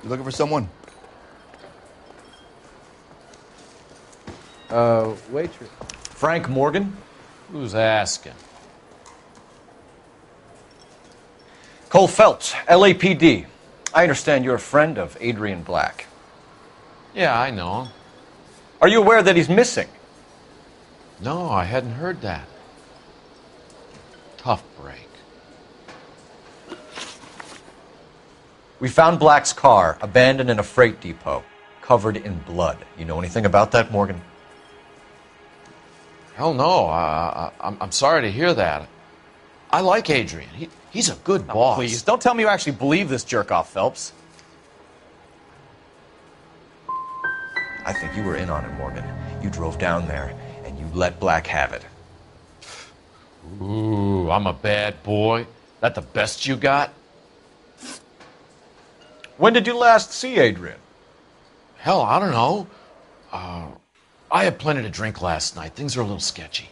You looking for someone? Waitress. Frank Morgan? Who's asking? Cole Phelps, LAPD. I understand you're a friend of Adrian Black. Yeah, I know him. Are you aware that he's missing? No, I hadn't heard that. Tough break. We found Black's car abandoned in a freight depot, covered in blood. You know anything about that, Morgan? Hell no. I'm sorry to hear that. I like Adrian. He's a good boss. Please, don't tell me you actually believe this jerk-off, Phelps. I think you were in on it, Morgan. You drove down there, and you let Black have it. Ooh, I'm a bad boy. That the best you got? When did you last see Adrian? Hell, I don't know. I had plenty to drink last night. Things are a little sketchy.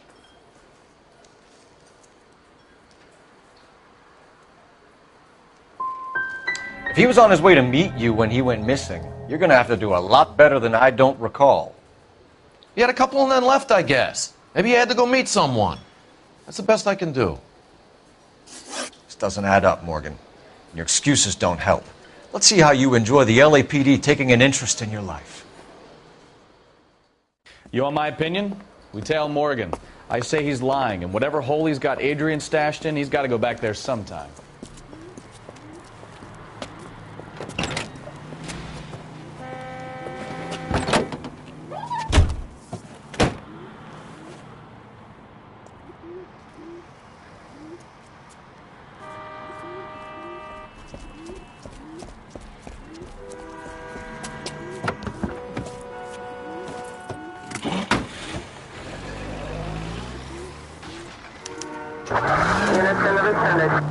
If he was on his way to meet you when he went missing, you're going to have to do a lot better than I don't recall. He had a couple and then left, I guess. Maybe he had to go meet someone. That's the best I can do. This doesn't add up, Morgan. Your excuses don't help. Let's see how you enjoy the LAPD taking an interest in your life. You want my opinion? We tell Morgan. I say he's lying, and whatever hole he's got Adrian stashed in, he's got to go back there sometime.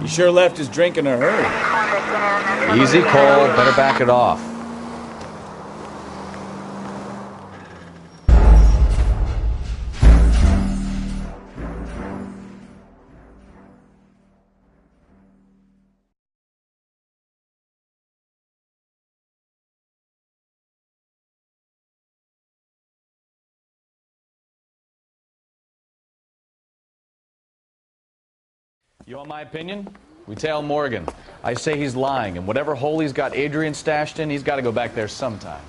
He sure left his drink in a hurry. Easy, Cole. Better back it off. You want my opinion? We tell Morgan. I say he's lying, and whatever hole he's got Adrian stashed in, he's got to go back there sometime.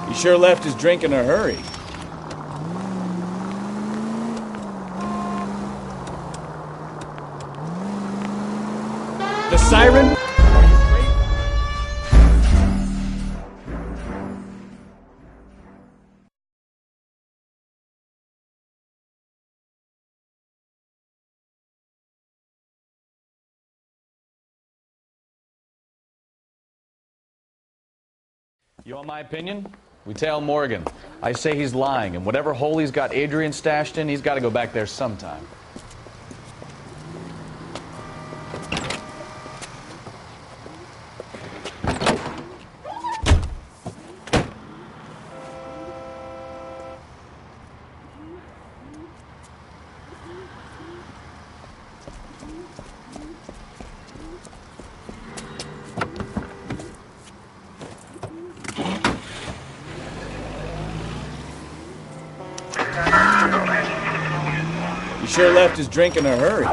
He sure left his drink in a hurry. The siren? You want my opinion? We tell Morgan. I say he's lying, and whatever hole he's got Adrian stashed in, he's got to go back there sometime. He sure left his drink in a hurry.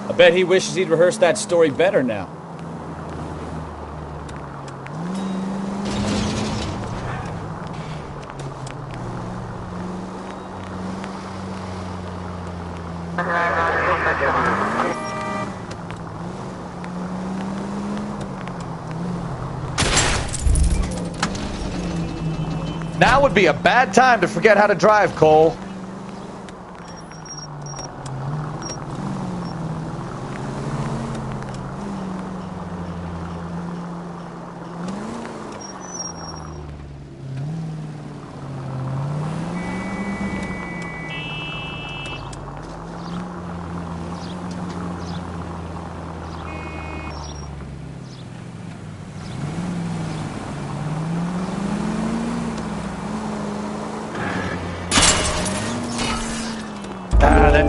I bet he wishes he'd rehearsed that story better now. Now would be a bad time to forget how to drive, Cole.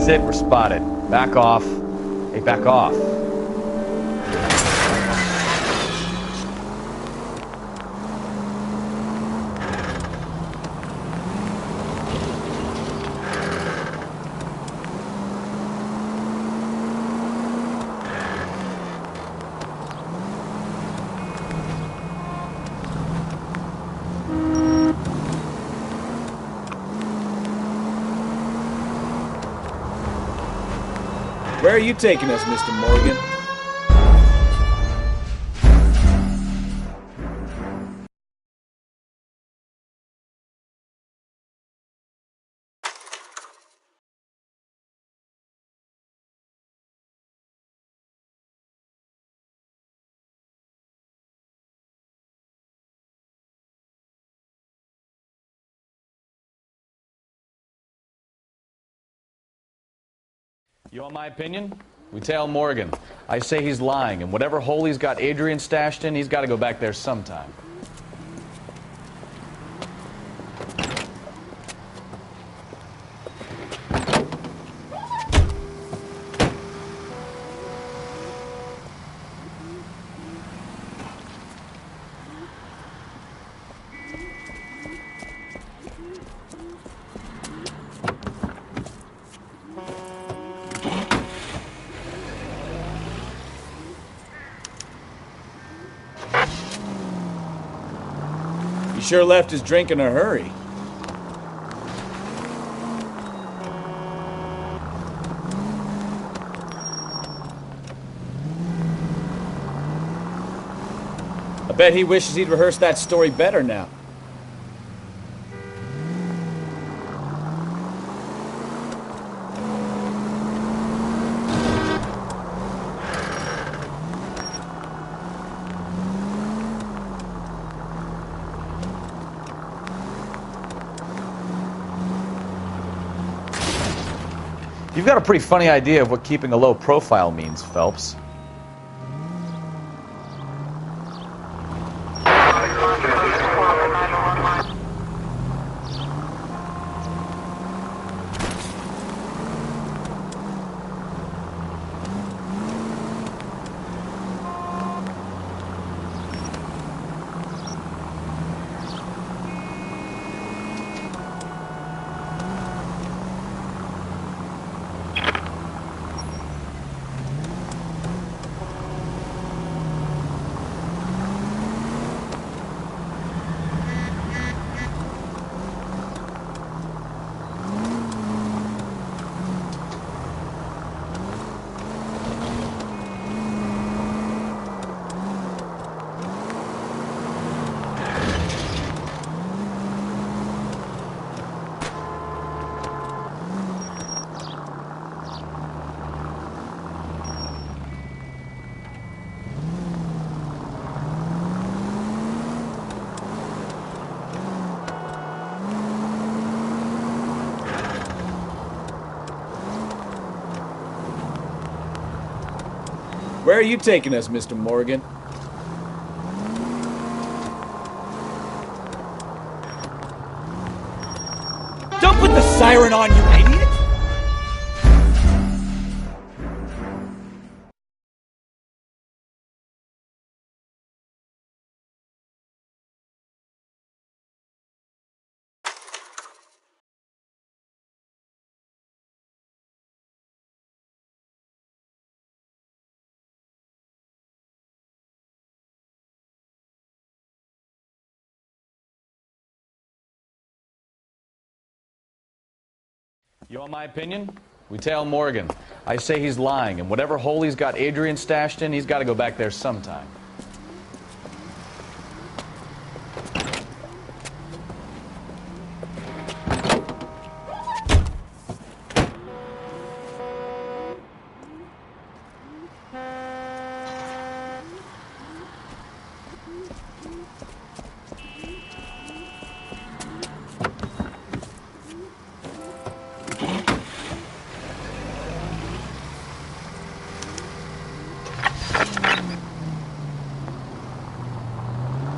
That's it, we're spotted. Back off. Hey, back off. Where are you taking us, Mr. Morgan? You want my opinion? We tail Morgan. I say he's lying, and whatever hole he's got Adrian stashed in, he's got to go back there sometime. He sure left his drink in a hurry. I bet he wishes he'd rehearsed that story better now. You've got a pretty funny idea of what keeping a low profile means, Phelps. Where are you taking us, Mr. Morgan? Don't put the siren on, you idiot! You want my opinion? We tail Morgan. I say he's lying, and whatever hole he's got Adrian stashed in, he's got to go back there sometime.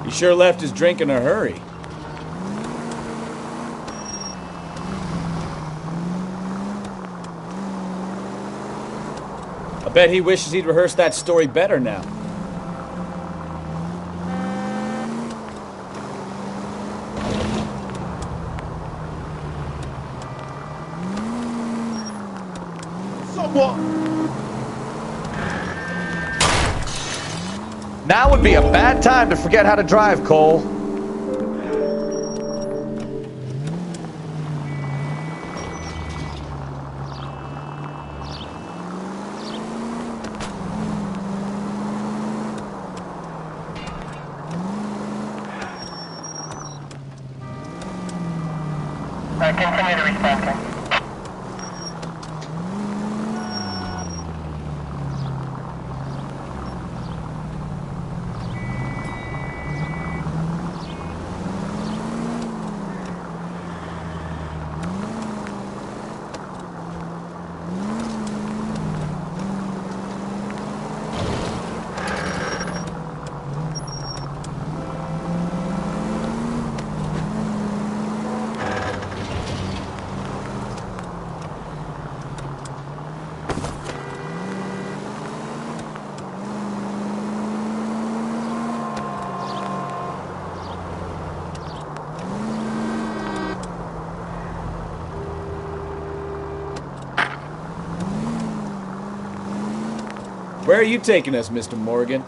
He sure left his drink in a hurry. Bet he wishes he'd rehearsed that story better now. Now would be a bad time to forget how to drive, Cole. Continue to respond, sir. Where are you taking us, Mr. Morgan?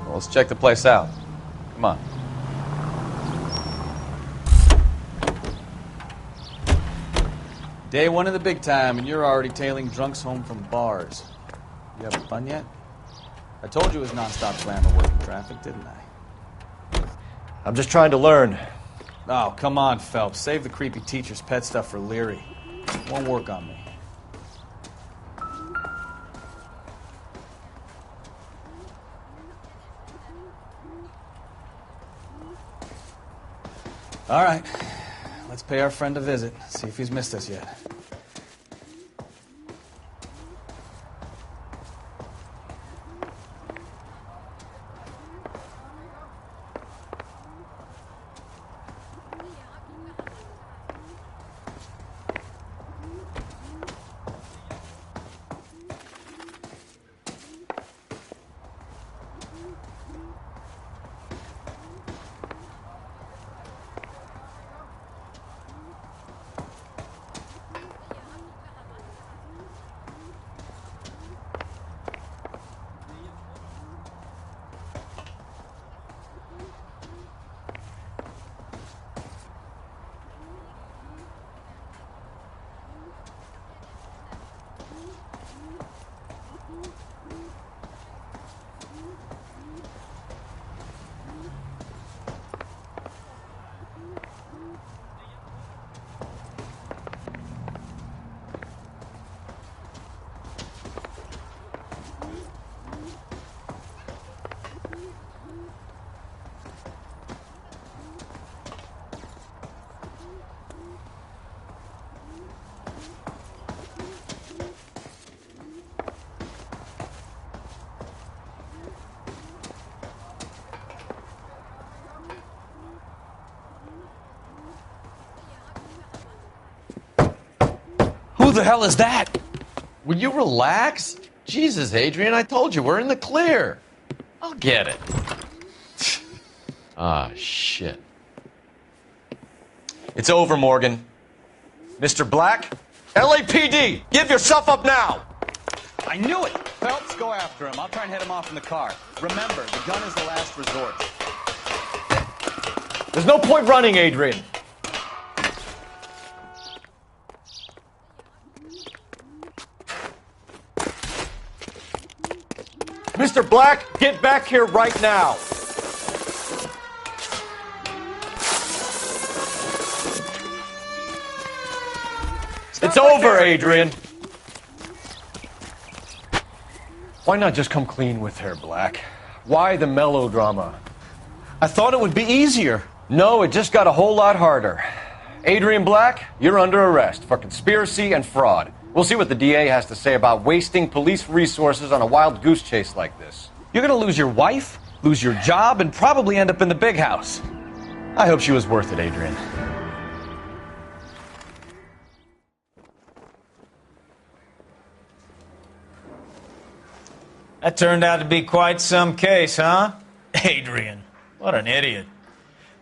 Well, let's check the place out. Come on. Day one of the big time, and you're already tailing drunks home from bars. You having fun yet? I told you it was non-stop glamour working traffic, didn't I? I'm just trying to learn. Oh, come on, Phelps. Save the creepy teacher's pet stuff for Leary. It won't work on me. All right. Let's pay our friend a visit, see if he's missed us yet. Who the hell is that? Will you relax? Jesus, Adrian, I told you, we're in the clear. I'll get it. Ah, shit. It's over, Morgan. Mr. Black, LAPD, give yourself up now! I knew it! Phelps, go after him. I'll try and head him off in the car. Remember, the gun is the last resort. There's no point running, Adrian. Mr. Black, get back here right now. It's over, Adrian. Why not just come clean with her, Black? Why the melodrama? I thought it would be easier. No, it just got a whole lot harder. Adrian Black, you're under arrest for conspiracy and fraud. We'll see what the DA has to say about wasting police resources on a wild goose chase like this. You're gonna lose your wife, lose your job, and probably end up in the big house. I hope she was worth it, Adrian. That turned out to be quite some case, huh? Adrian, what an idiot.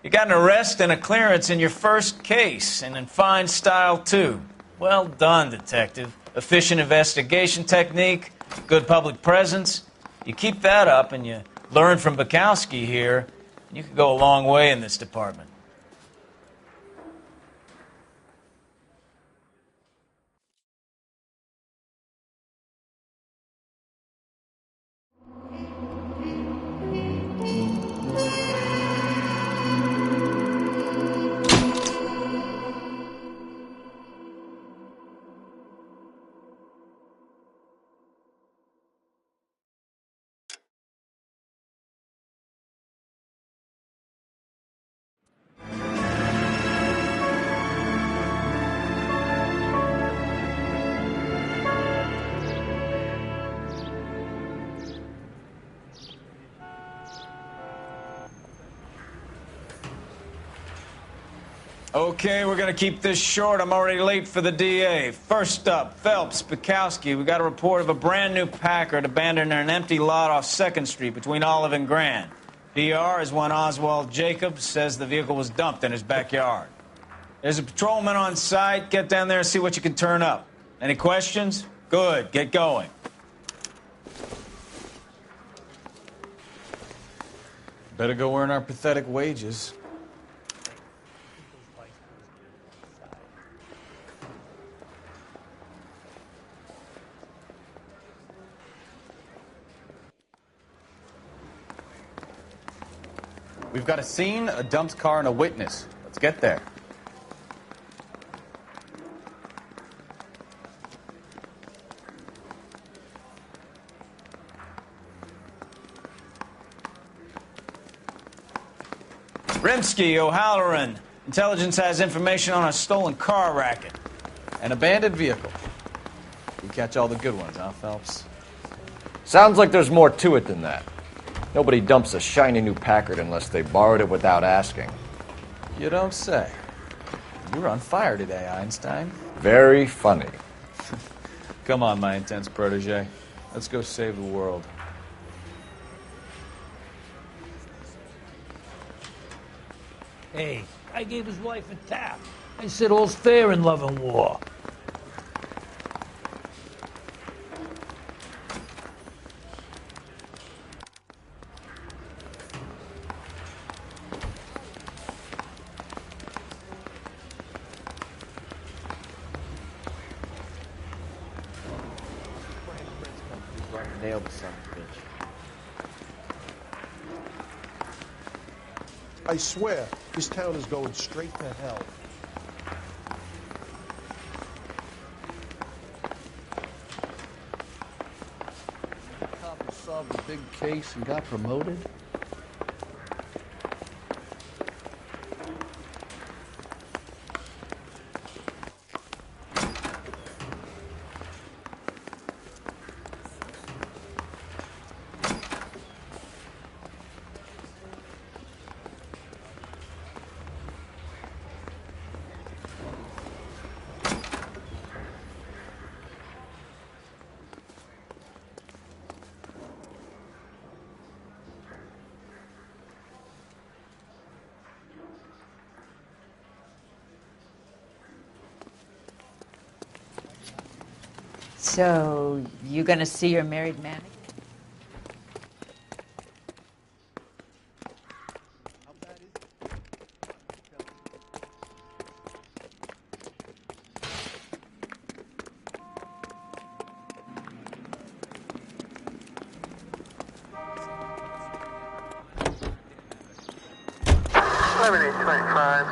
You got an arrest and a clearance in your first case, and in fine style, too. Well done, detective. Efficient investigation technique, good public presence. You keep that up and you learn from Bukowski here, you could go a long way in this department. Okay, we're going to keep this short. I'm already late for the DA. First up, Phelps, Bukowski. We got a report of a brand new Packard abandoned in an empty lot off 2nd Street between Olive and Grand. PR is one Oswald Jacobs says the vehicle was dumped in his backyard. There's a patrolman on site. Get down there and see what you can turn up. Any questions? Good. Get going. Better go earn our pathetic wages. We've got a scene, a dumped car, and a witness. Let's get there. Rimsky, O'Halloran. Intelligence has information on a stolen car racket. An abandoned vehicle. We catch all the good ones, huh, Phelps? Sounds like there's more to it than that. Nobody dumps a shiny new Packard unless they borrowed it without asking. You don't say. You were on fire today, Einstein. Very funny. Come on, my intense protege. Let's go save the world. Hey, I gave his wife a tap. I said all's fair in love and war. Nailed the son of a bitch. I swear, this town is going straight to hell. The cop has solved a big case and got promoted? So, you gonna see your married man?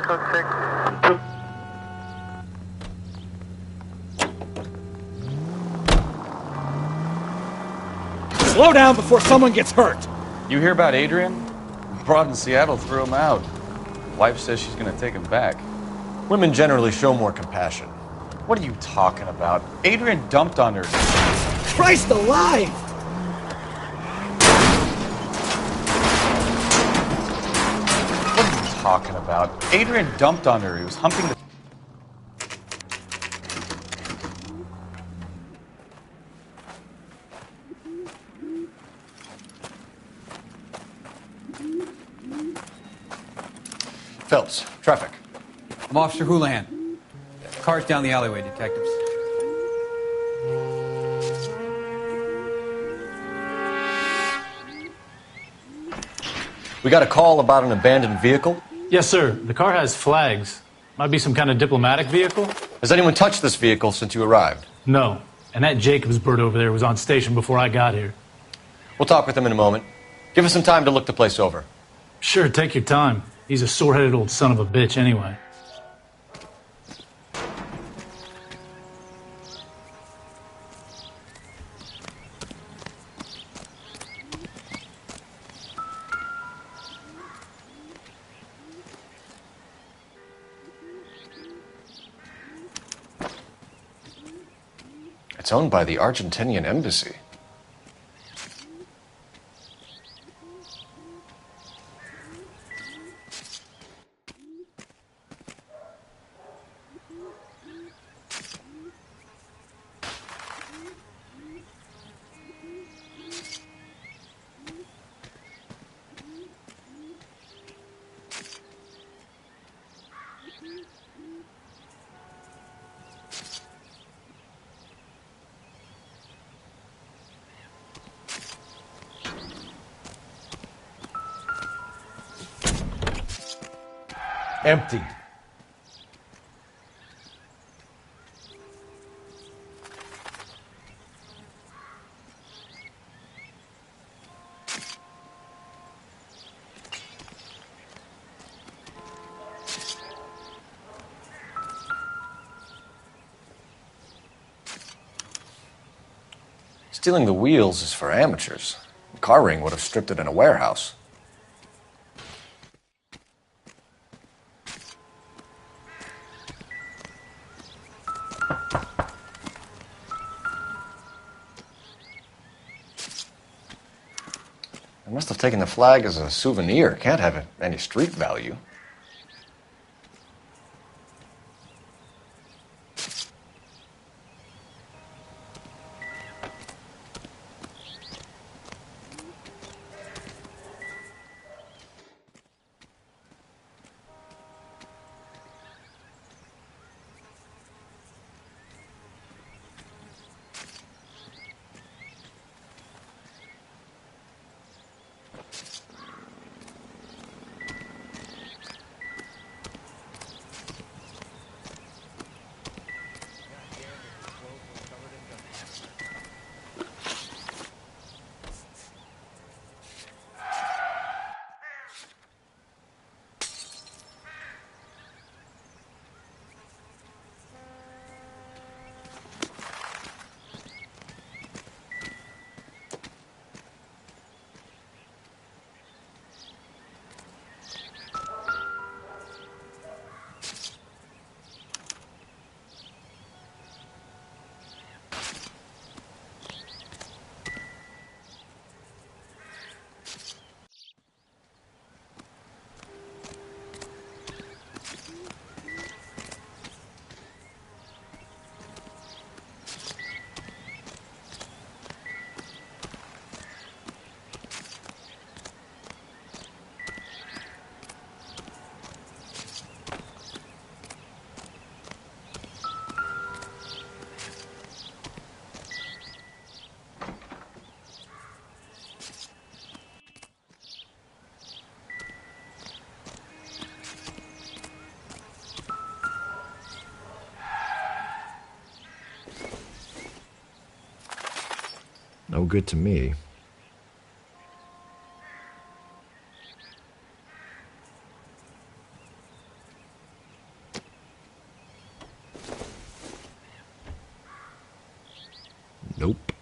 Code 6. Slow down before someone gets hurt. You hear about Adrian? Broad in Seattle threw him out. Wife says she's gonna take him back. Women generally show more compassion. What are you talking about? Adrian dumped on her. Christ alive! What are you talking about? Adrian dumped on her. He was humping the... Phelps, traffic. I'm Officer Houlihan. Car's down the alleyway, detectives. We got a call about an abandoned vehicle. Yes, sir. The car has flags. Might be some kind of diplomatic vehicle. Has anyone touched this vehicle since you arrived? No. And that Jacobs bird over there was on station before I got here. We'll talk with him in a moment. Give us some time to look the place over. Sure, take your time. He's a sore-headed old son of a bitch anyway. It's owned by the Argentinian embassy. Empty. Stealing the wheels is for amateurs. The car ring would have stripped it in a warehouse. I must have taken the flag as a souvenir. Can't have any street value. No good to me. Nope.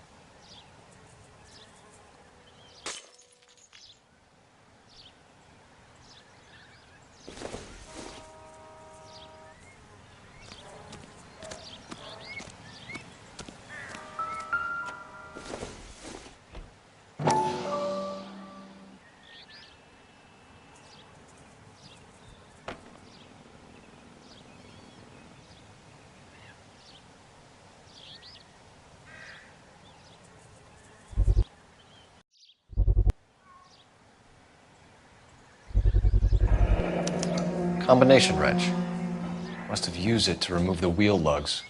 Combination wrench. Must have used it to remove the wheel lugs.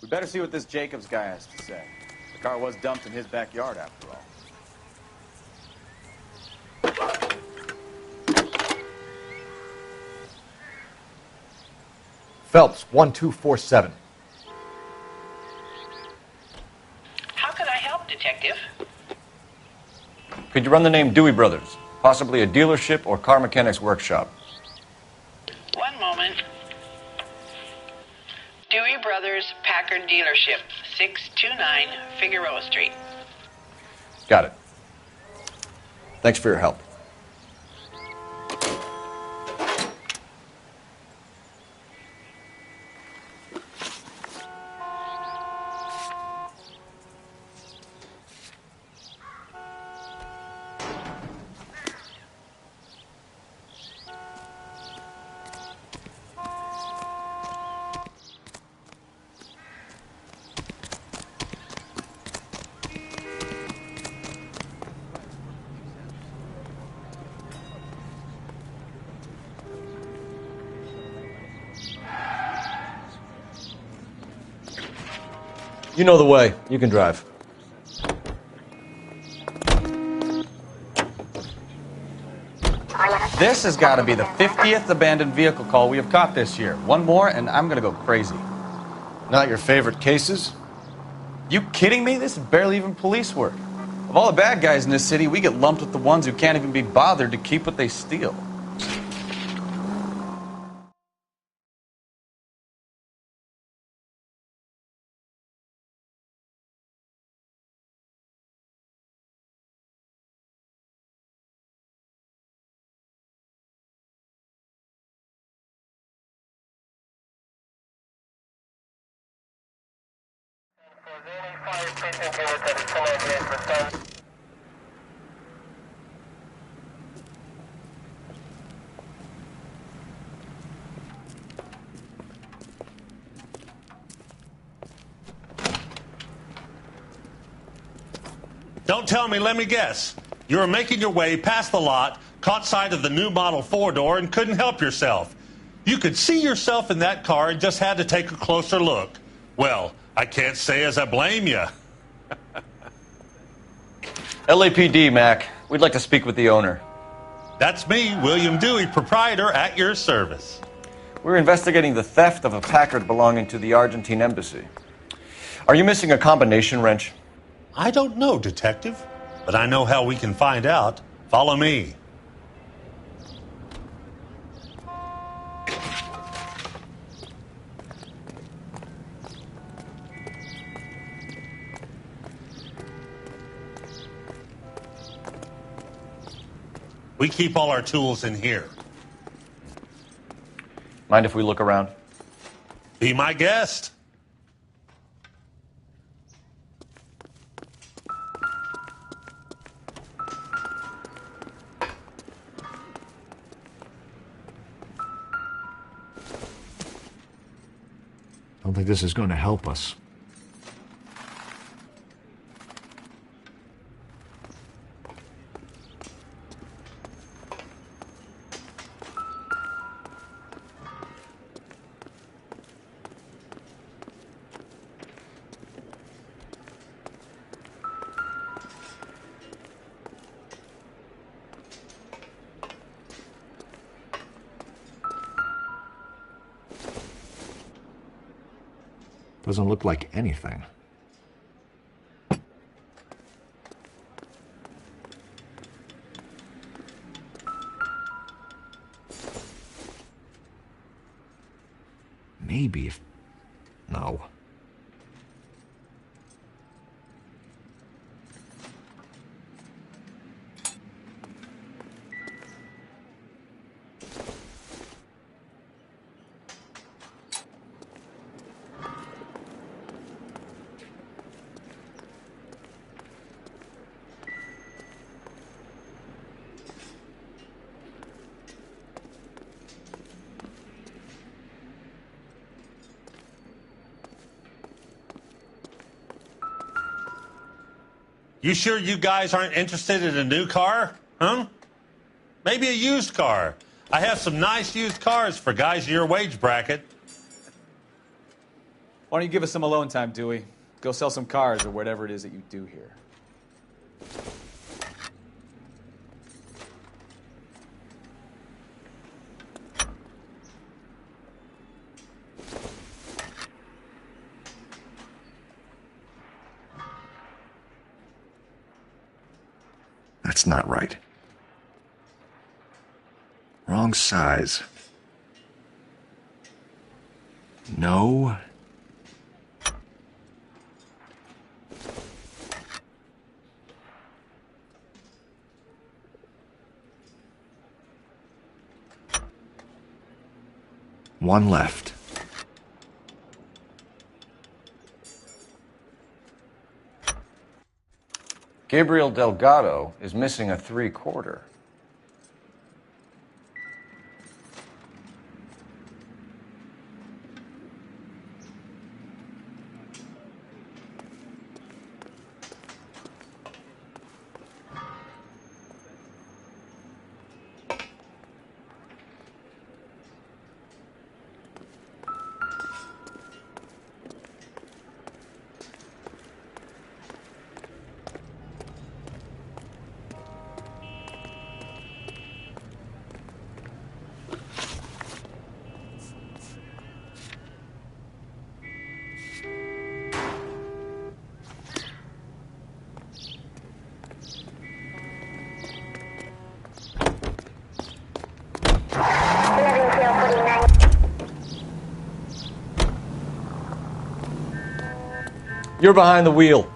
We better see what this Jacobs guy has to say. The car was dumped in his backyard, after all. Phelps, 1247. How can I help, Detective? Could you run the name Dewey Brothers? Possibly a dealership or car mechanics workshop. One moment. Dewey Brothers Packard Dealership, 629 Figueroa Street. Got it. Thanks for your help. You know the way. You can drive. This has got to be the 50th abandoned vehicle call we have caught this year. One more, and I'm going to go crazy. Not your favorite cases? You kidding me? This is barely even police work. Of all the bad guys in this city, we get lumped with the ones who can't even be bothered to keep what they steal. Don't tell me, let me guess. You were making your way past the lot, caught sight of the new model four-door, and couldn't help yourself. You could see yourself in that car and just had to take a closer look. Well, I can't say as I blame you. LAPD, Mac. We'd like to speak with the owner. That's me, William Dewey, proprietor, at your service. We're investigating the theft of a Packard belonging to the Argentine embassy. Are you missing a combination wrench? I don't know, Detective, but I know how we can find out. Follow me. We keep all our tools in here. Mind if we look around? Be my guest. I don't think this is going to help us. Doesn't look like anything. Maybe if... No. You sure you guys aren't interested in a new car? Huh? Maybe a used car. I have some nice used cars for guys in your wage bracket. Why don't you give us some alone time, Dewey? Go sell some cars or whatever it is that you do here. That's not right. Wrong size. No. One left. Gabriel Delgado is missing a 3/4. You're behind the wheel.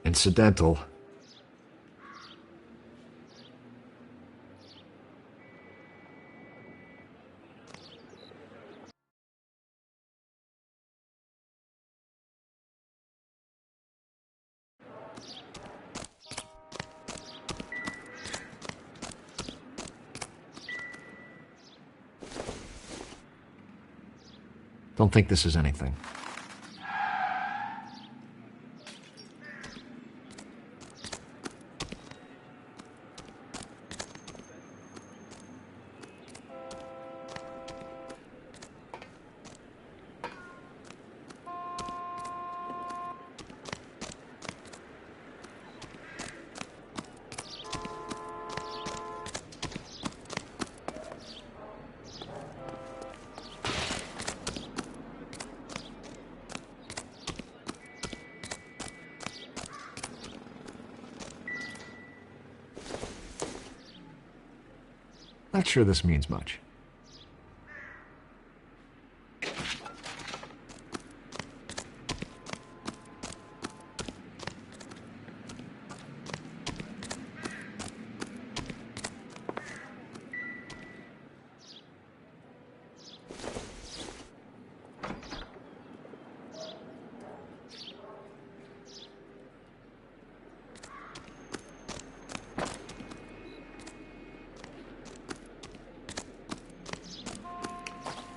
Incidental. Don't think this is anything. Not sure this means much.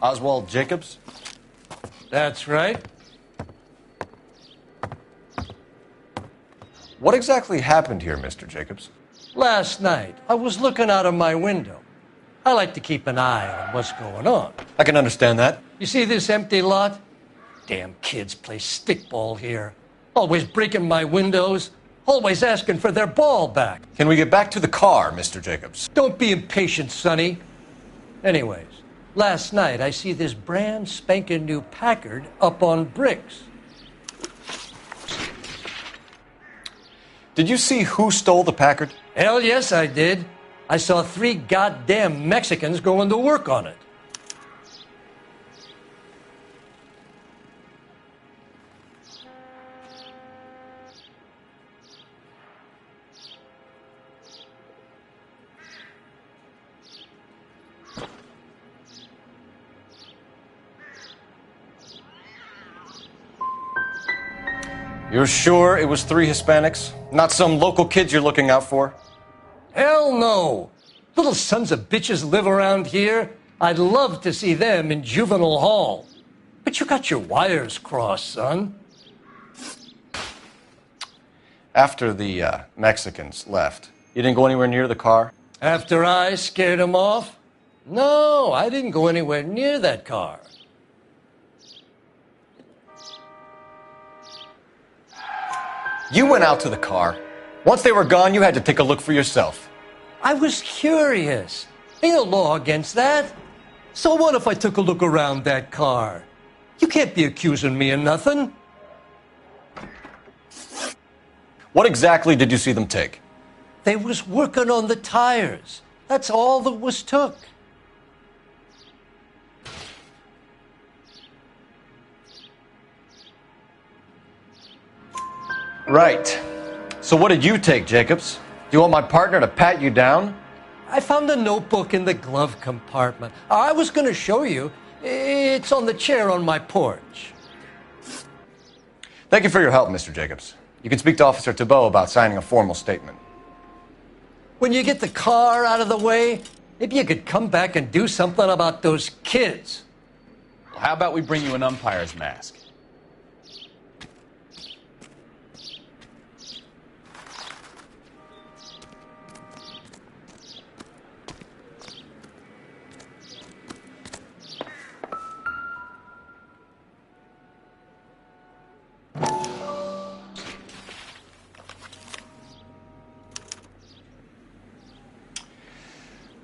Oswald Jacobs? That's right. What exactly happened here, Mr. Jacobs? Last night, I was looking out of my window. I like to keep an eye on what's going on. I can understand that. You see this empty lot? Damn kids play stickball here. Always breaking my windows. Always asking for their ball back. Can we get back to the car, Mr. Jacobs? Don't be impatient, Sonny. Anyways, last night I see this brand spanking new Packard up on bricks. Did you see who stole the Packard? Hell yes, I did. I saw 3 goddamn Mexicans going to work on it. You're sure it was 3 Hispanics? Not some local kids you're looking out for? Hell no! Little sons of bitches live around here. I'd love to see them in juvenile hall. But you got your wires crossed, son. After the Mexicans left, you didn't go anywhere near the car? After I scared them off? No, I didn't go anywhere near that car. You went out to the car. Once they were gone, you had to take a look for yourself. I was curious. Ain't no law against that. So what if I took a look around that car? You can't be accusing me of nothing. What exactly did you see them take? They was working on the tires. That's all that was took. Right. So what did you take, Jacobs? Do you want my partner to pat you down? I found a notebook in the glove compartment. I was going to show you. It's on the chair on my porch. Thank you for your help, Mr. Jacobs. You can speak to Officer Thibault about signing a formal statement. When you get the car out of the way, maybe you could come back and do something about those kids. Well, how about we bring you an umpire's mask?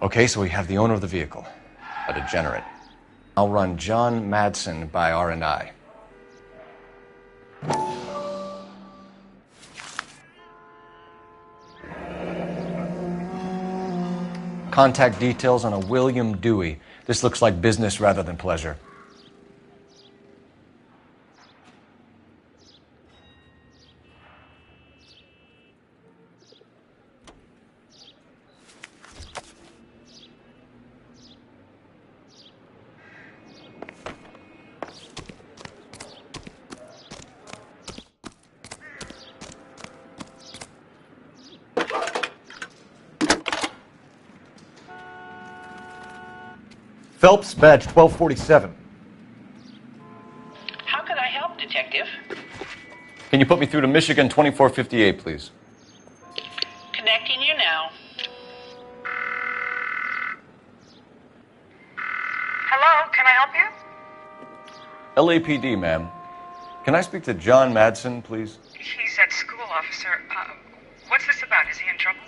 Okay, so we have the owner of the vehicle, a degenerate. I'll run John Madsen by R&I. Contact details on a William Dewey. This looks like business rather than pleasure. Phelps, badge 1247. How can I help, Detective? Can you put me through to Michigan 2458, please? Connecting you now. Hello, can I help you? LAPD, ma'am. Can I speak to John Madsen, please? He's at school, officer. What's this about? Is he in trouble?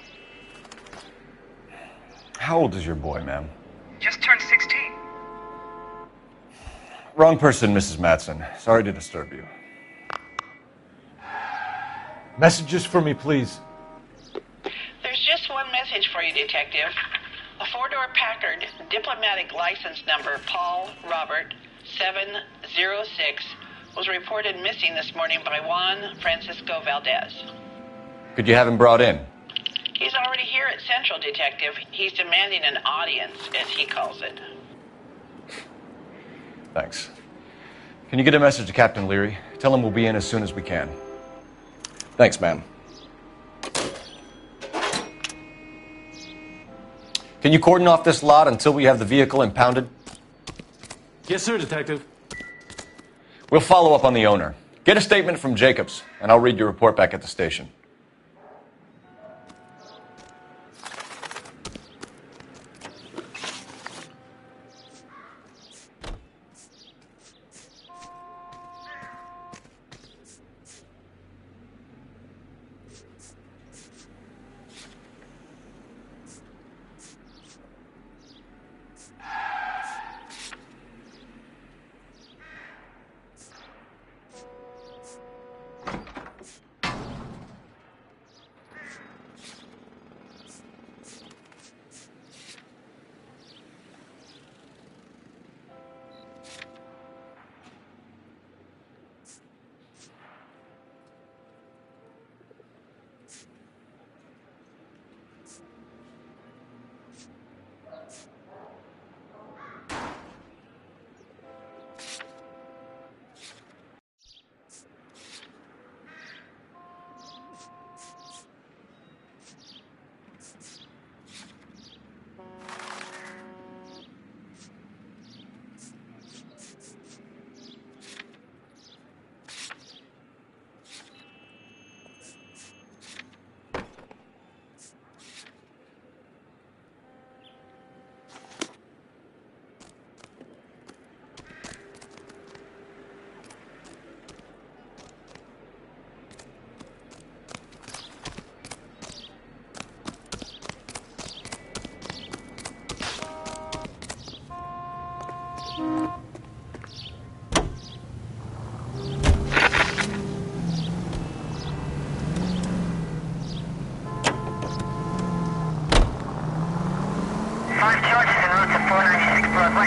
How old is your boy, ma'am? Just turned 16. Wrong person, Mrs. Madsen. Sorry to disturb you. Messages for me, please. There's just one message for you, Detective. A 4-door Packard, diplomatic license number Paul Robert 706, was reported missing this morning by Juan Francisco Valdez. Could you have him brought in? He's already here at Central, Detective. He's demanding an audience, as he calls it. Thanks. Can you get a message to Captain Leary? Tell him we'll be in as soon as we can. Thanks, ma'am. Can you cordon off this lot until we have the vehicle impounded? Yes, sir, Detective. We'll follow up on the owner. Get a statement from Jacobs, and I'll read your report back at the station.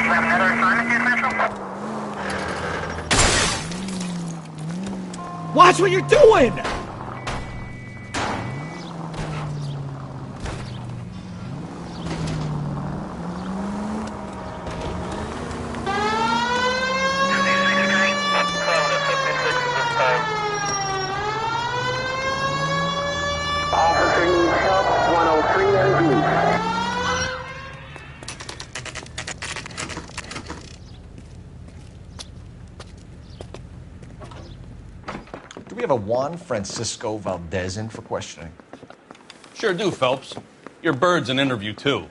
you have another assignment here, Central? Watch what you're doing! Officer needs help, 103 and Blue. Do we have a Juan Francisco Valdez in for questioning? Sure do, Phelps. Your bird's an interview, too.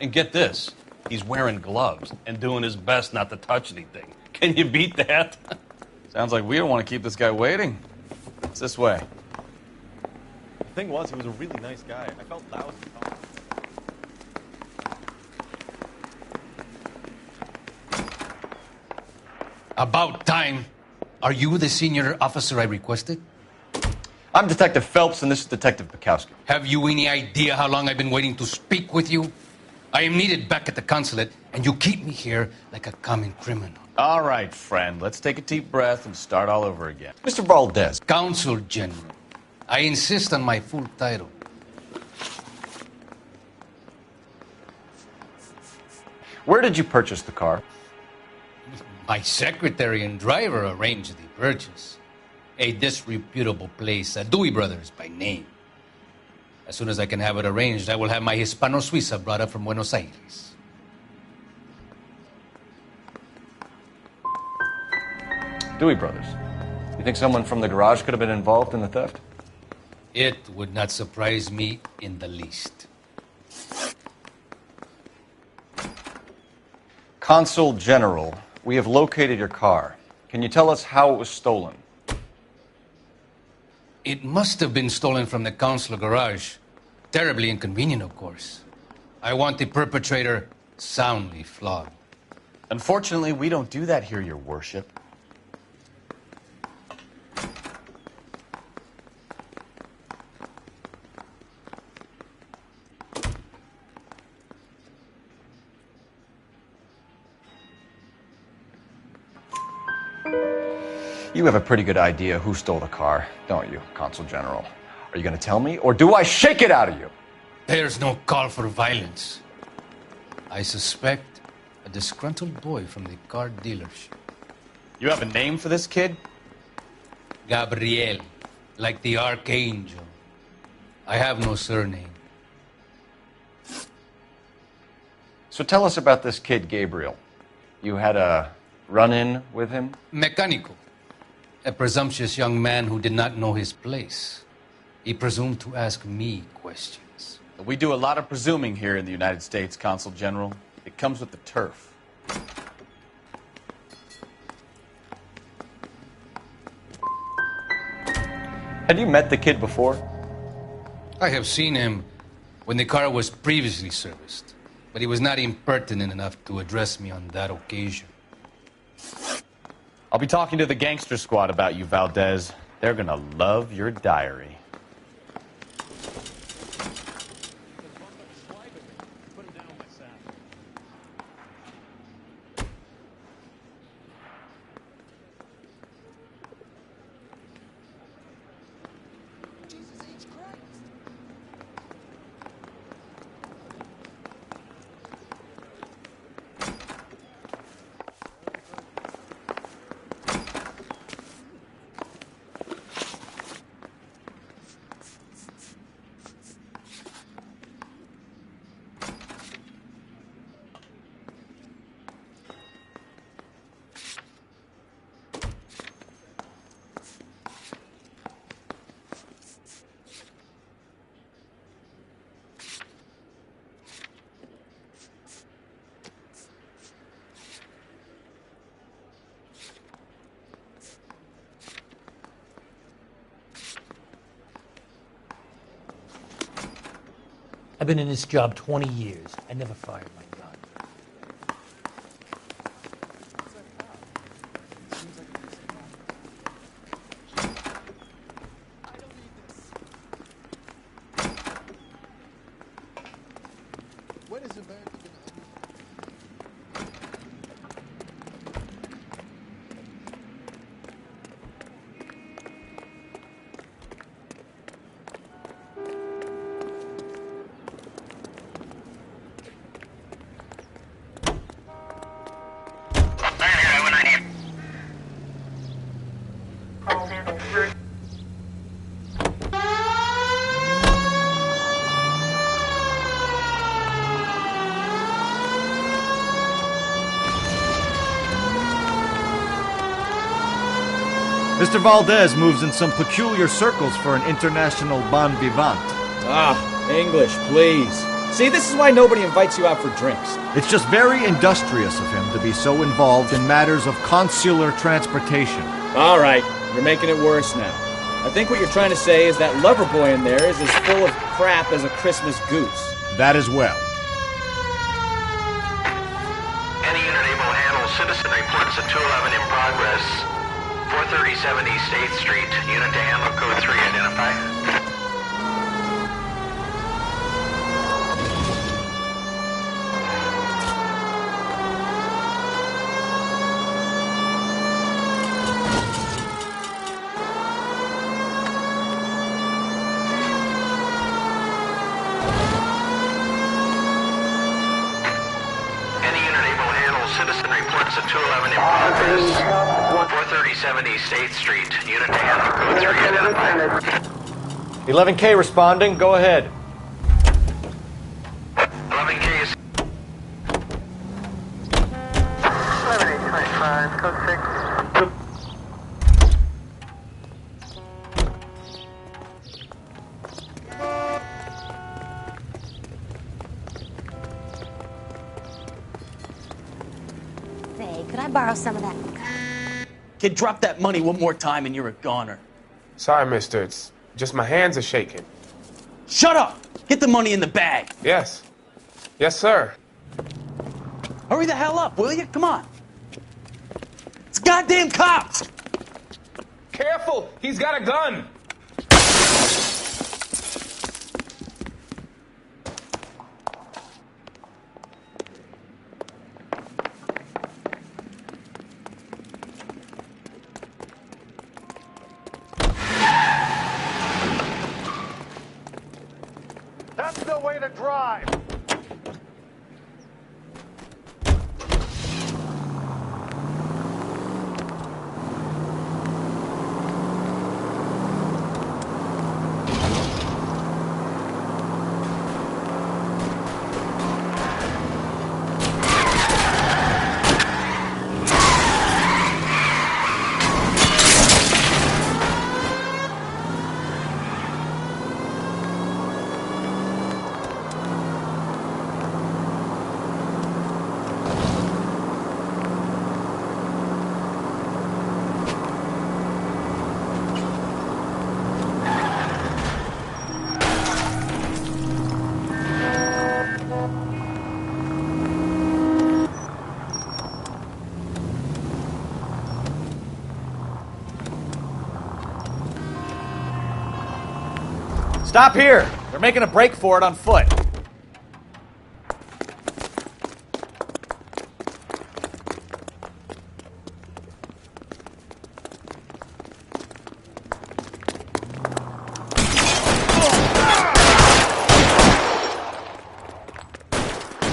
And get this, he's wearing gloves and doing his best not to touch anything. Can you beat that? Sounds like we don't want to keep this guy waiting. It's this way. The thing was, he was a really nice guy. I felt lousy talking. About time. Are you the senior officer I requested? I'm Detective Phelps, and this is Detective Bukowski. Have you any idea how long I've been waiting to speak with you? I am needed back at the consulate, and you keep me here like a common criminal. All right, friend. Let's take a deep breath and start all over again. Mr. Valdez. Consul General. I insist on my full title. Where did you purchase the car? My secretary and driver arranged the purchase. A disreputable place, Dewey Brothers by name. As soon as I can have it arranged, I will have my Hispano Suiza brought up from Buenos Aires. Dewey Brothers. You think someone from the garage could have been involved in the theft? It would not surprise me in the least. Consul General, we have located your car. Can you tell us how it was stolen? It must have been stolen from the consular garage. Terribly inconvenient, of course. I want the perpetrator soundly flogged. Unfortunately, we don't do that here, Your Worship. You have a pretty good idea who stole the car, don't you, Consul General? Are you going to tell me, or do I shake it out of you? There's no call for violence. I suspect a disgruntled boy from the car dealership. You have a name for this kid? Gabriel, like the archangel. I have no surname. So tell us about this kid, Gabriel. You had a run-in with him? Mecánico. A presumptuous young man who did not know his place. He presumed to ask me questions. We do a lot of presuming here in the United States, Consul General. It comes with the turf. Had you met the kid before? I have seen him when the car was previously serviced, but he was not impertinent enough to address me on that occasion. I'll be talking to the gangster squad about you, Valdez. They're gonna love your diary. I've been in this job 20 years. I never fired my gun. When is America going to Mr. Valdez moves in some peculiar circles for an international bon vivant. Ah, English, please. See, this is why nobody invites you out for drinks. It's just very industrious of him to be so involved in matters of consular transportation. All right, you're making it worse now. I think what you're trying to say is that lover boy in there is as full of crap as a Christmas goose. That as well. Any unit able to handle citizen reports at 211 in progress. 437 East 8th Street. Unit to handle code 3. Identify. Citizen reports at 211 in progress. 437 East 8th Street. Unit to handle code 3. Identified. 11K responding. Go ahead. 11K is... 11825, code 6. Could I borrow some of that? Kid, drop that money one more time and you're a goner. Sorry, mister. It's just my hands are shaking. Shut up! Get the money in the bag. Yes. Yes, sir. Hurry the hell up, will you? Come on. It's goddamn cops! Careful! He's got a gun! That's no way to drive. Stop here! They're making a break for it on foot.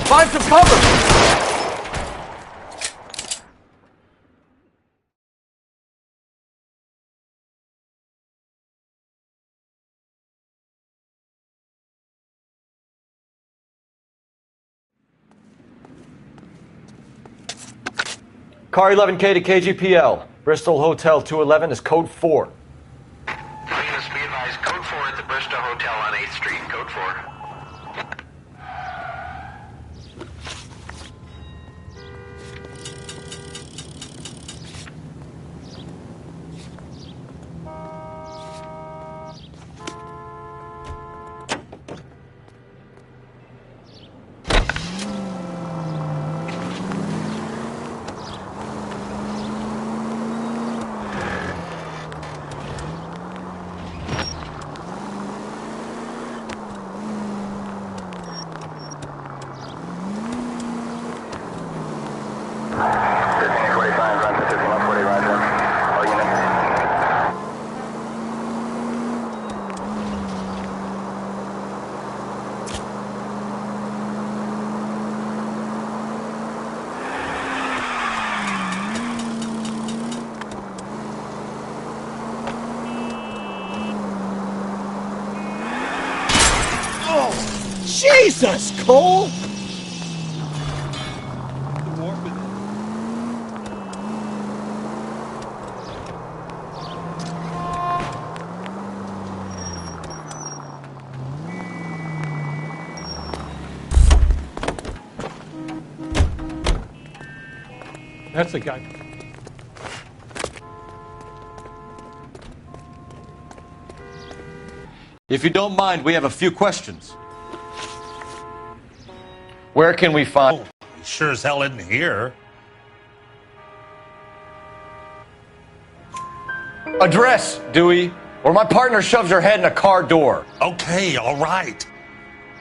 Find some cover! Car 11K to KGPL. Bristol Hotel 211 is code 4. Units be advised, code 4 at the Bristol Hotel on 8th Street. Code 4. Jesus, Cole! That's the guy. If you don't mind, we have a few questions. Where can we find... Oh, he sure as hell isn't here. Address, Dewey, or my partner shoves her head in a car door. Okay, all right.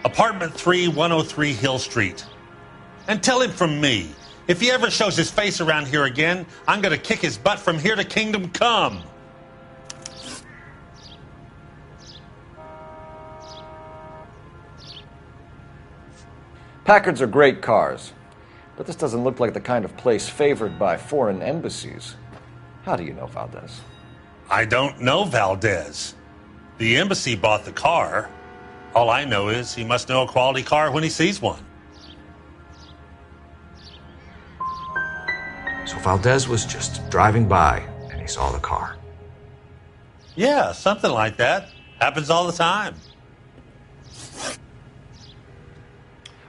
Apartment 3, 103 Hill Street. And tell him from me, if he ever shows his face around here again, I'm going to kick his butt from here to Kingdom Come. Packards are great cars, but this doesn't look like the kind of place favored by foreign embassies. How do you know Valdez? I don't know Valdez. The embassy bought the car. All I know is he must know a quality car when he sees one. So Valdez was just driving by and he saw the car. Yeah, something like that. Happens all the time.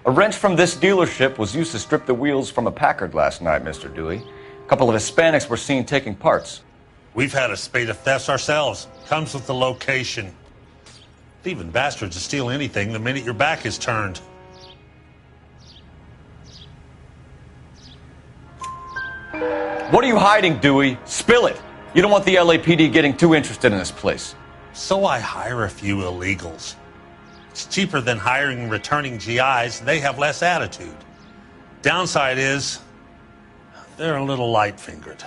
A wrench from this dealership was used to strip the wheels from a Packard last night, Mr. Dewey. A couple of Hispanics were seen taking parts. We've had a spate of thefts ourselves. Comes with the location. Thieving bastards will steal anything the minute your back is turned. What are you hiding, Dewey? Spill it. You don't want the LAPD getting too interested in this place. So I hire a few illegals. It's cheaper than hiring returning GIs, and they have less attitude. Downside is, they're a little light-fingered.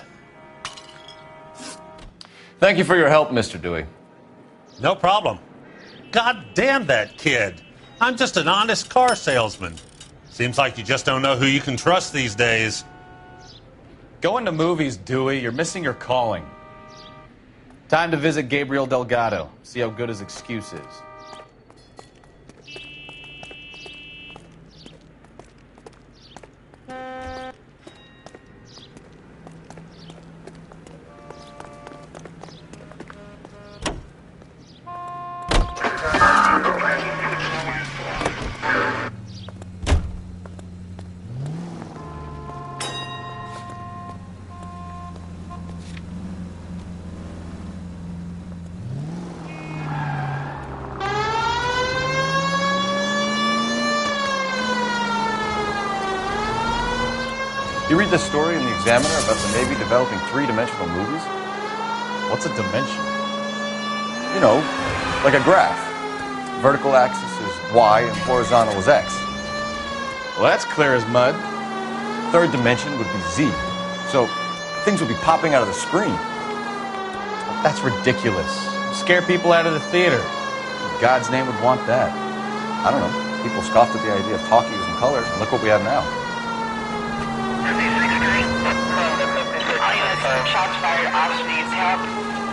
Thank you for your help, Mr. Dewey. No problem. God damn that kid. I'm just an honest car salesman. Seems like you just don't know who you can trust these days. Going to movies, Dewey. You're missing your calling. Time to visit Gabriel Delgado. See how good his excuse is. You read the story in the Examiner about the Navy developing three-dimensional movies? What's a dimension? You know, like a graph. Vertical axis is Y and horizontal is X. Well, that's clear as mud. Third dimension would be Z. So things would be popping out of the screen. That's ridiculous. Scare people out of the theater. In God's name would want that. I don't know. People scoffed at the idea of talkies and colors, and look what we have now. Shots fired, Ops needs help.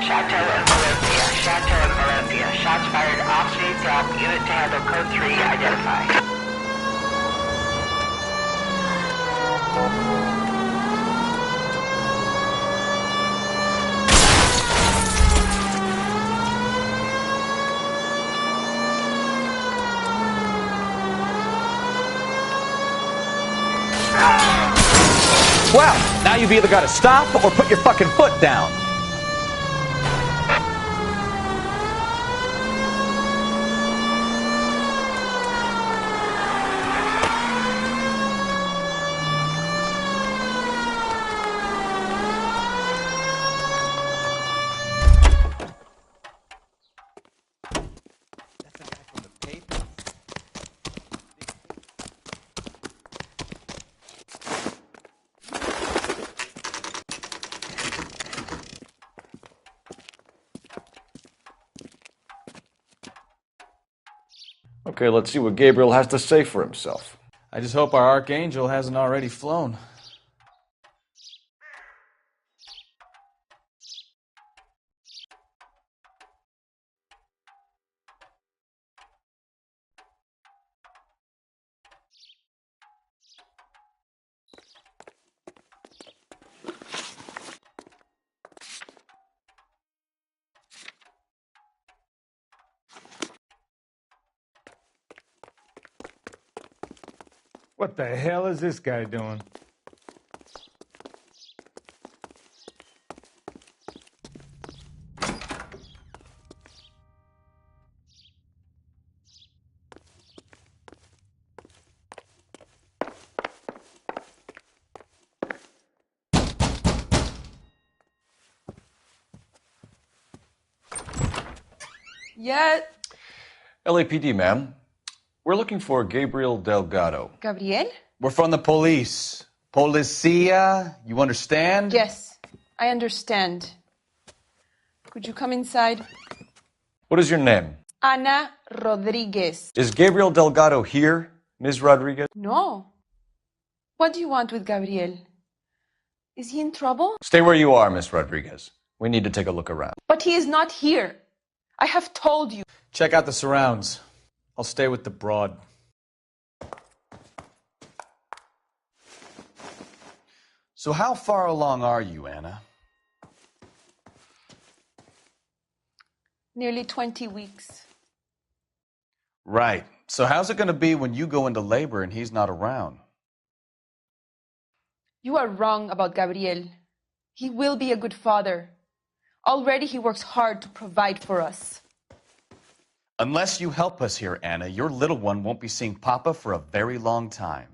Chateau and Valencia. Chateau and Valencia. Shots fired, Ops needs help. Unit to handle code 3 identified. Well, now you've either got to stop or put your fucking foot down. Okay, let's see what Gabriel has to say for himself. I just hope our Archangel hasn't already flown. What the hell is this guy doing? Yeah. LAPD, ma'am. We're looking for Gabriel Delgado. Gabriel? We're from the police. Policia, you understand? Yes, I understand. Could you come inside? What is your name? Ana Rodriguez. Is Gabriel Delgado here, Ms. Rodriguez? No. What do you want with Gabriel? Is he in trouble? Stay where you are, Ms. Rodriguez. We need to take a look around. But he is not here. I have told you. Check out the surrounds. I'll stay with the broad. So how far along are you, Anna? Nearly 20 weeks. Right. So how's it going to be when you go into labor and he's not around? You are wrong about Gabriel. He will be a good father. Already he works hard to provide for us. Unless you help us here, Anna, your little one won't be seeing Papa for a very long time.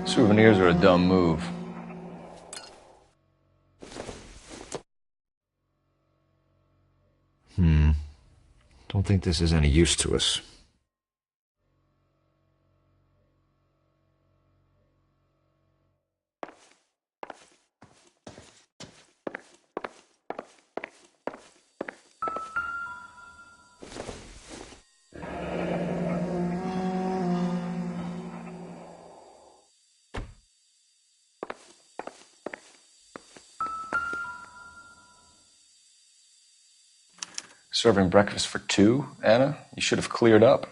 Souvenirs are a dumb move. Don't think this is any use to us. Serving breakfast for two, Anna? You should have cleared up.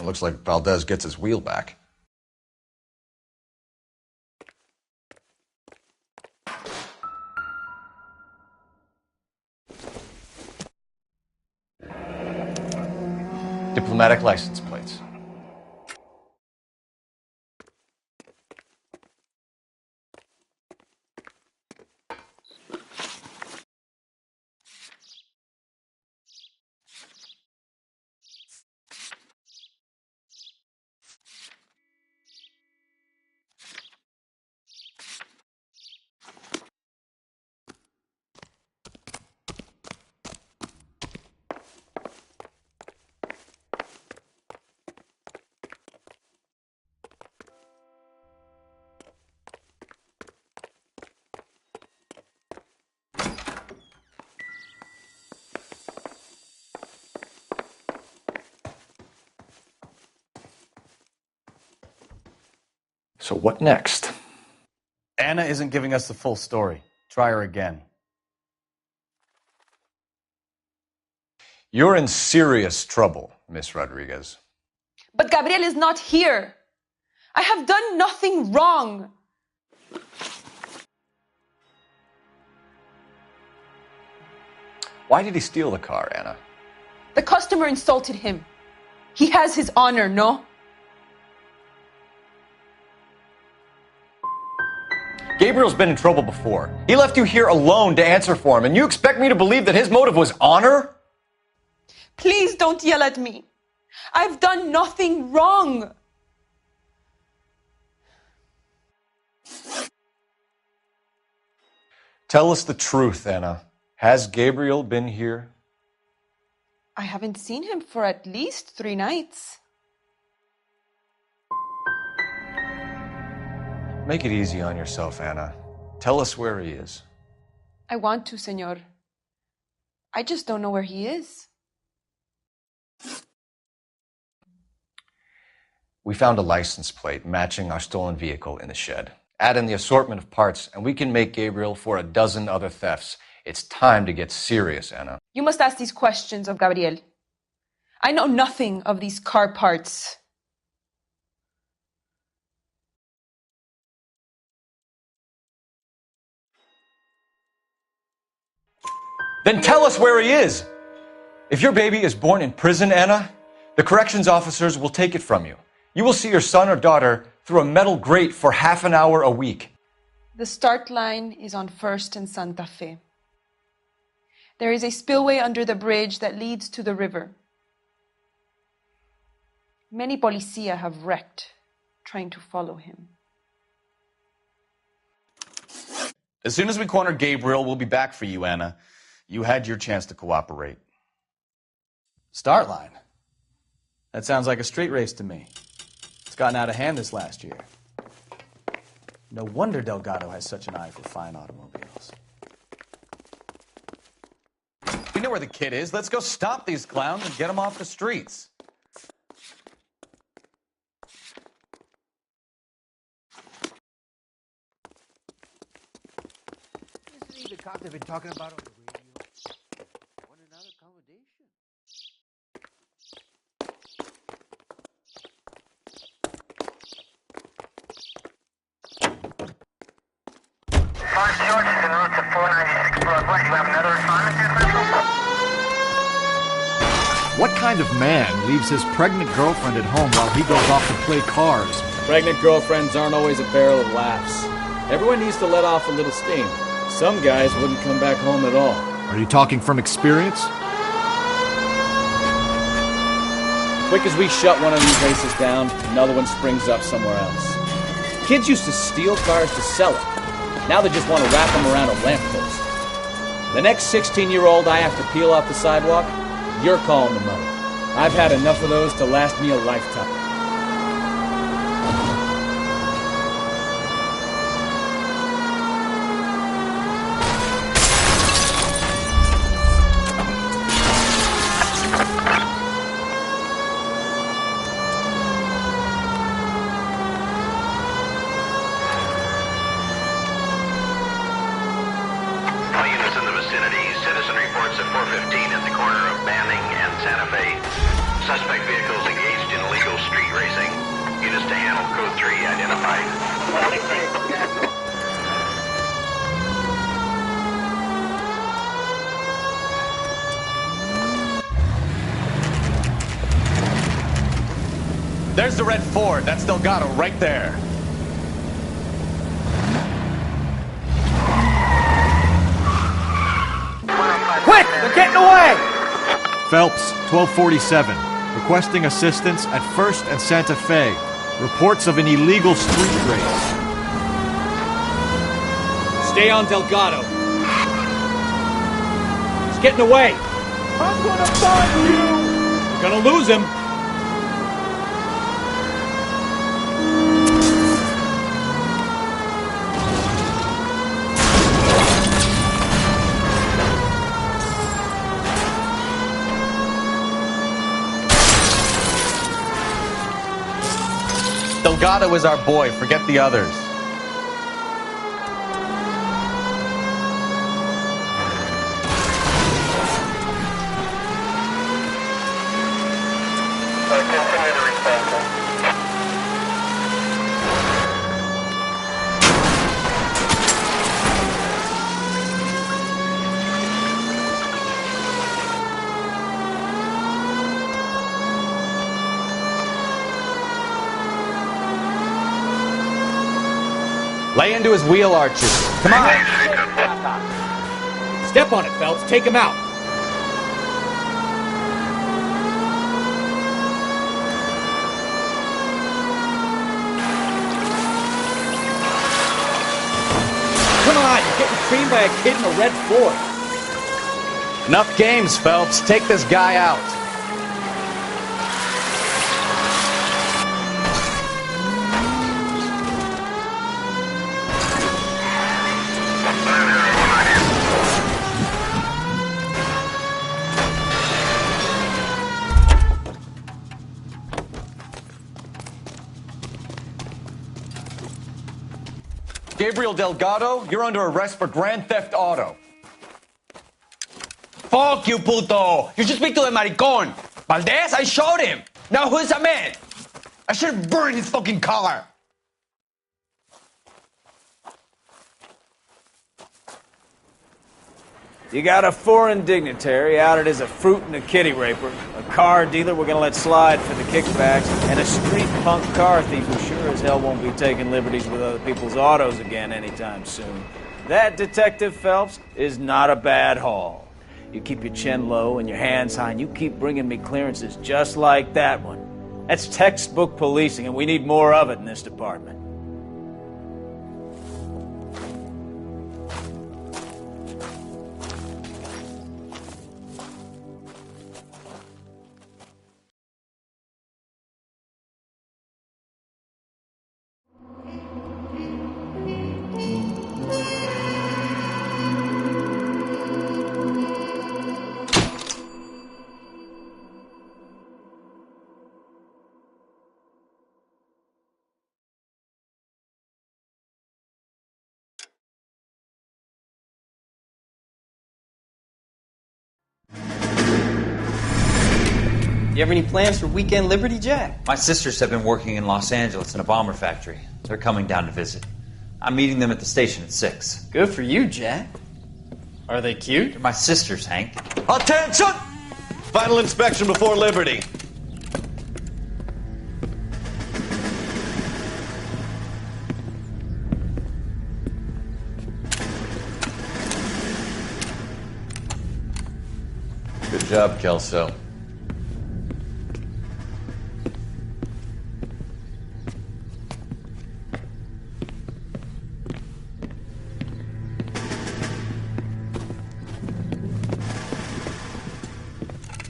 It looks like Valdez gets his wheel back. Diplomatic license plates. So what next? Anna isn't giving us the full story. Try her again. You're in serious trouble, Miss Rodriguez. But Gabriel is not here. I have done nothing wrong. Why did he steal the car, Anna? The customer insulted him. He has his honor, no? Gabriel's been in trouble before. He left you here alone to answer for him, and you expect me to believe that his motive was honor? Please don't yell at me. I've done nothing wrong. Tell us the truth, Anna. Has Gabriel been here? I haven't seen him for at least 3 nights. Make it easy on yourself, Anna. Tell us where he is. I want to, senor. I just don't know where he is. We found a license plate matching our stolen vehicle in the shed. Add in the assortment of parts, and we can make Gabriel for a dozen other thefts. It's time to get serious, Anna. You must ask these questions of Gabriel. I know nothing of these car parts. Then tell us where he is! If your baby is born in prison, Anna, the corrections officers will take it from you. You will see your son or daughter through a metal grate for half an hour a week. The start line is on 1st and Santa Fe. There is a spillway under the bridge that leads to the river. Many policia have wrecked trying to follow him. As soon as we corner Gabriel, we'll be back for you, Anna. You had your chance to cooperate. Start line? That sounds like a street race to me. It's gotten out of hand this last year. No wonder Delgado has such an eye for fine automobiles. We know where the kid is. Let's go stop these clowns and get them off the streets. Isn't he the cop they've been talking about on the radio? What another accommodation? Five George is en route to 496 Broadway. You have another assignment there, Central? What kind of man leaves his pregnant girlfriend at home while he goes off to play cars? Pregnant girlfriends aren't always a barrel of laughs. Everyone needs to let off a little steam. Some guys wouldn't come back home at all. Are you talking from experience? Quick as we shut one of these races down, another one springs up somewhere else. Kids used to steal cars to sell them. Now they just want to wrap them around a lamppost. The next 16-year-old I have to peel off the sidewalk, you're calling the money. I've had enough of those to last me a lifetime. All units in the vicinity. Citizen reports at 415 at the corner of Banning and Santa Fe. Suspect vehicles engaged in illegal street racing. Units to handle code 3 identified. There's the red Ford. That's Delgado right there. Quick! They're getting away! Phelps, 1247. Requesting assistance at 1st and Santa Fe. Reports of an illegal street race. Stay on Delgado. He's getting away. I'm gonna find you! You're gonna lose him. Delgado is our boy. Forget the others. Lay into his wheel arches. Come on. Step on it, Phelps. Take him out. Come on, you're getting creamed by a kid in a red Ford. Enough games, Phelps. Take this guy out. Gabriel Delgado, you're under arrest for grand theft auto. Fuck you, puto! You should speak to the maricon! Valdez, I shot him! Now who's a man? I should have burned his fucking car! You got a foreign dignitary outed as a fruit and a kitty raper, a car dealer we're gonna let slide for the kickbacks, and a street punk car thief who sure as hell won't be taking liberties with other people's autos again anytime soon. That, Detective Phelps, is not a bad haul. You keep your chin low and your hands high, and you keep bringing me clearances just like that one. That's textbook policing, and we need more of it in this department. You have any plans for weekend Liberty, Jack? My sisters have been working in Los Angeles in a bomber factory. They're coming down to visit. I'm meeting them at the station at 6. Good for you, Jack. Are they cute? They're my sisters, Hank. Attention! Final inspection before Liberty. Good job, Kelso.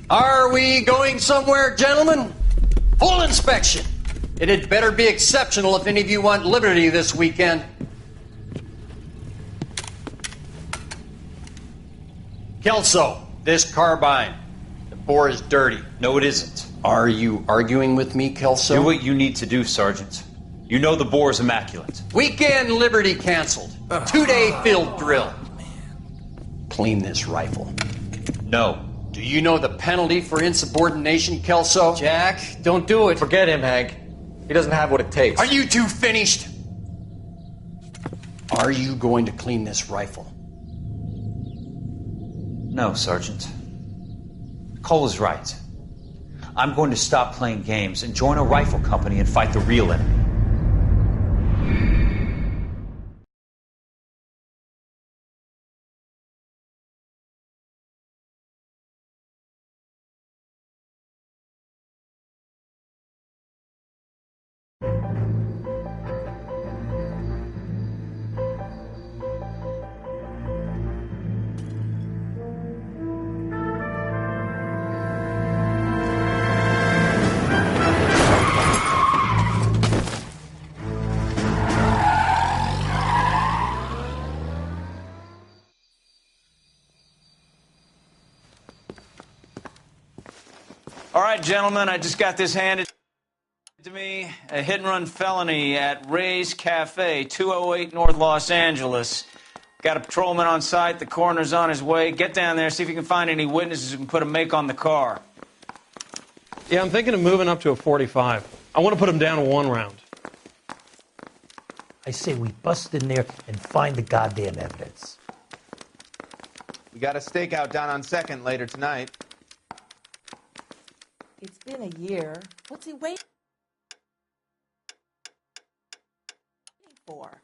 Are we going somewhere, gentlemen? Full inspection. It had better be exceptional if any of you want liberty this weekend. Kelso, this carbine. The bore is dirty. No, it isn't. Are you arguing with me, Kelso? Do what you need to do, Sergeant. You know the bore is immaculate. Weekend liberty canceled. 2-day field drill. Clean this rifle. No. Do you know the penalty for insubordination, Kelso? Jack, don't do it. Forget him, Hank. He doesn't have what it takes. Are you two finished? Are you going to clean this rifle? No, Sergeant. Cole is right. I'm going to stop playing games and join a rifle company and fight the real enemy. All right, gentlemen, I just got this handed. To me, a hit-and-run felony at Ray's Cafe, 208 North Los Angeles. Got a patrolman on site. The coroner's on his way. Get down there, see if you can find any witnesses who can put a make on the car. Yeah, I'm thinking of moving up to a 45. I want to put him down 1 round. I say we bust in there and find the goddamn evidence. We got a stakeout down on 2nd later tonight. It's been a year. What's he waiting for?